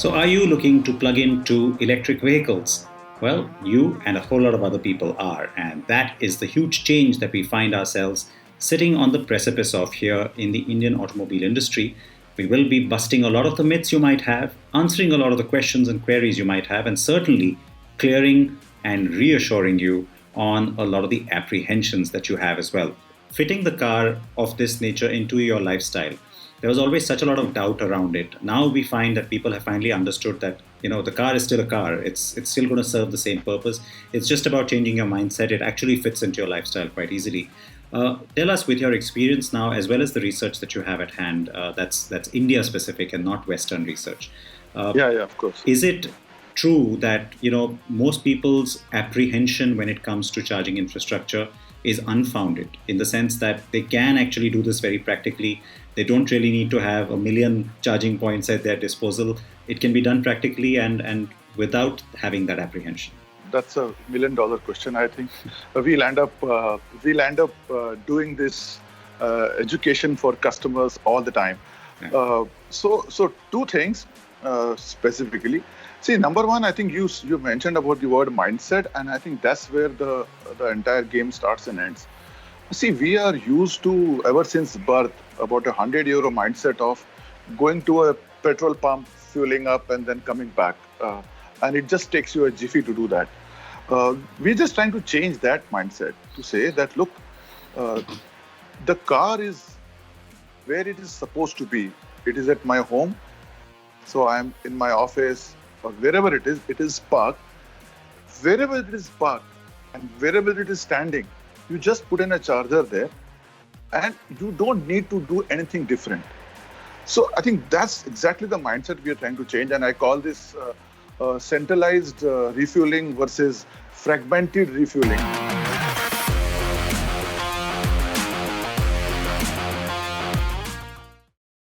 So, are you looking to plug into electric vehicles? Well, you and a whole lot of other people are, and that is the huge change that we find ourselves sitting on the precipice of here in the Indian automobile industry. We will be busting a lot of the myths you might have, answering a lot of the questions and queries you might have, and certainly clearing and reassuring you on a lot of the apprehensions that you have as well. Fitting the car of this nature into your lifestyle, there was always such a lot of doubt around it. Now we find that people have finally understood that the car is still a car. It's still going to serve the same purpose. It's just about changing your mindset. It actually fits into your lifestyle quite easily. Tell us, with your experience now, as well as the research that you have at hand, that's India specific and not Western research. Yeah, of course. Is it true that most people's apprehension when it comes to charging infrastructure is unfounded, in the sense that they can actually do this very practically? They don't really need to have a million charging points at their disposal. It can be done practically and without having that apprehension. That's $1 million question. I think we'll end up doing this education for customers all the time. Yeah. So two things specifically. See, number one, I think you mentioned about the word mindset, and I think that's where the entire game starts and ends. See, we are used to, ever since birth, about €100 mindset of going to a petrol pump, fueling up, and then coming back. And it just takes you a jiffy to do that. We're just trying to change that mindset to say that, look, the car is where it is supposed to be. It is at my home. So I'm in my office or wherever it is parked. Wherever it is parked and wherever it is standing, you just put in a charger there and you don't need to do anything different. So I think that's exactly the mindset we are trying to change. And I call this centralized refueling versus fragmented refueling.